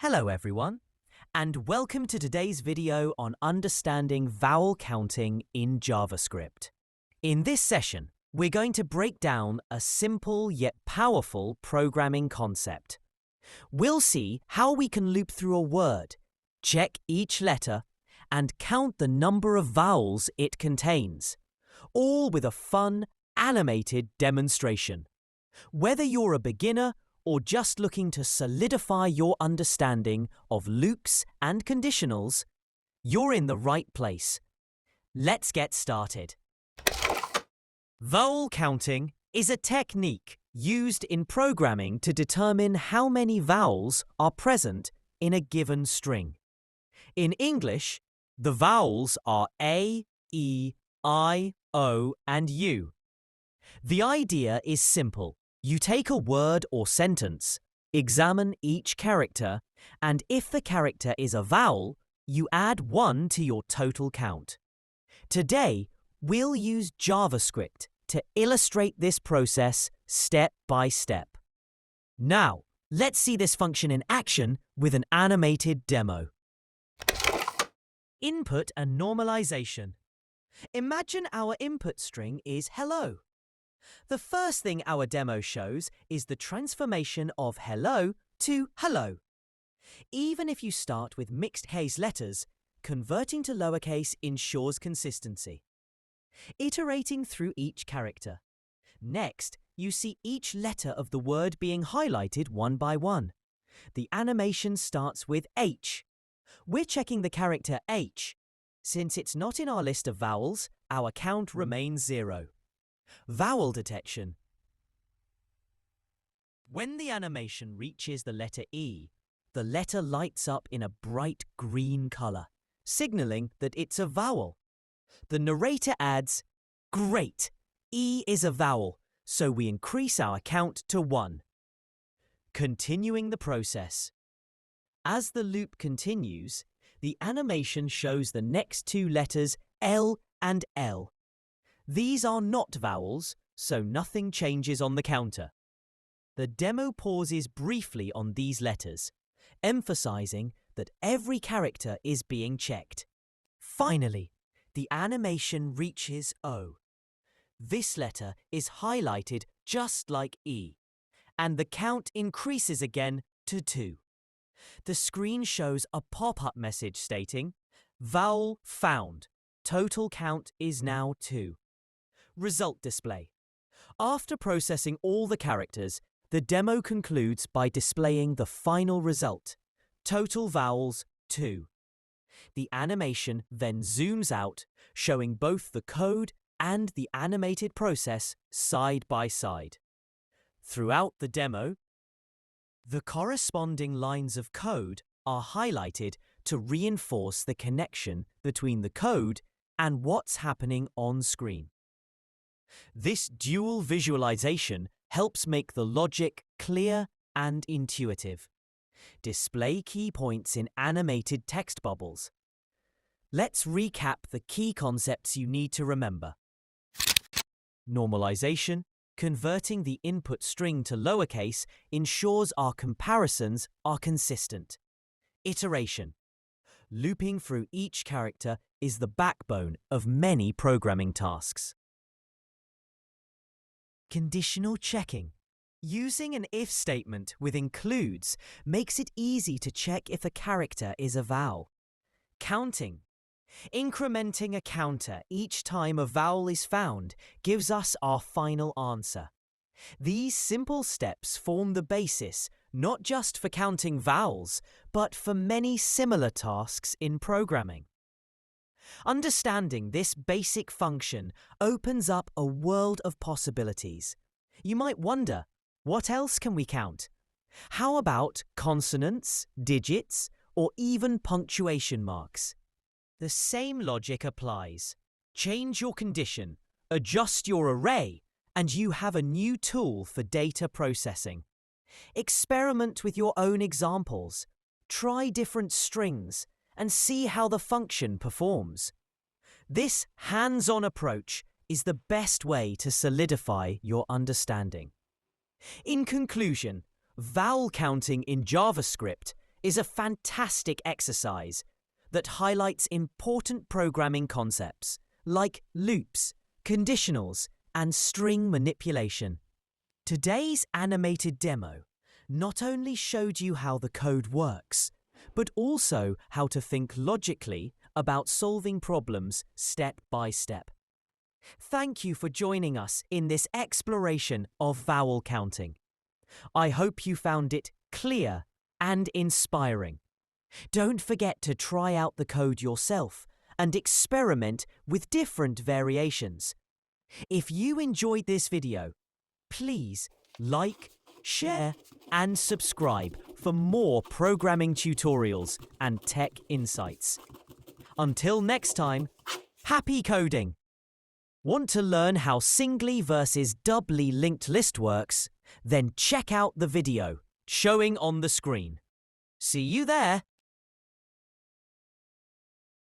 Hello everyone, and welcome to today's video on understanding vowel counting in JavaScript. In this session, we're going to break down a simple yet powerful programming concept. We'll see how we can loop through a word, check each letter, and count the number of vowels it contains, all with a fun, animated demonstration. Whether you're a beginner or just looking to solidify your understanding of loops and conditionals, you're in the right place. Let's get started. Vowel counting is a technique used in programming to determine how many vowels are present in a given string. In English, the vowels are A, E, I, O, and U. The idea is simple. You take a word or sentence, examine each character, and if the character is a vowel, you add 1 to your total count. Today, we'll use JavaScript to illustrate this process step by step. Now, let's see this function in action with an animated demo. Input and normalization. Imagine our input string is hello. The first thing our demo shows is the transformation of hello to hello. Even if you start with mixed case letters, converting to lowercase ensures consistency. Iterating through each character. Next, you see each letter of the word being highlighted one by one. The animation starts with H. We're checking the character H. Since it's not in our list of vowels, our count remains 0. Vowel detection. When the animation reaches the letter E, the letter lights up in a bright green color, signaling that it's a vowel. The narrator adds, "Great! E is a vowel, so we increase our count to 1. Continuing the process. As the loop continues, the animation shows the next 2 letters L and L. These are not vowels, so nothing changes on the counter. The demo pauses briefly on these letters, emphasizing that every character is being checked. Finally, the animation reaches O. This letter is highlighted just like E, and the count increases again to 2. The screen shows a pop-up message stating, "Vowel found. Total count is now 2. Result display. After processing all the characters, the demo concludes by displaying the final result, total vowels 2. The animation then zooms out, showing both the code and the animated process side by side. Throughout the demo, the corresponding lines of code are highlighted to reinforce the connection between the code and what's happening on screen. This dual visualization helps make the logic clear and intuitive. Display key points in animated text bubbles. Let's recap the key concepts you need to remember. Normalization. Converting the input string to lowercase ensures our comparisons are consistent. Iteration. Looping through each character is the backbone of many programming tasks. Conditional checking. Using an if statement with includes makes it easy to check if a character is a vowel. Counting. Incrementing a counter each time a vowel is found gives us our final answer. These simple steps form the basis not just for counting vowels, but for many similar tasks in programming. Understanding this basic function opens up a world of possibilities. You might wonder, what else can we count? How about consonants, digits, or even punctuation marks? The same logic applies. Change your condition, adjust your array, and you have a new tool for data processing. Experiment with your own examples. Try different strings and see how the function performs. This hands-on approach is the best way to solidify your understanding. In conclusion, vowel counting in JavaScript is a fantastic exercise that highlights important programming concepts like loops, conditionals, and string manipulation. Today's animated demo not only showed you how the code works, but also how to think logically about solving problems step by step. Thank you for joining us in this exploration of vowel counting. I hope you found it clear and inspiring. Don't forget to try out the code yourself and experiment with different variations. If you enjoyed this video, please like, share, and subscribe for more programming tutorials and tech insights. Until next time, happy coding! Want to learn how singly versus doubly linked list works? Then check out the video showing on the screen. See you there!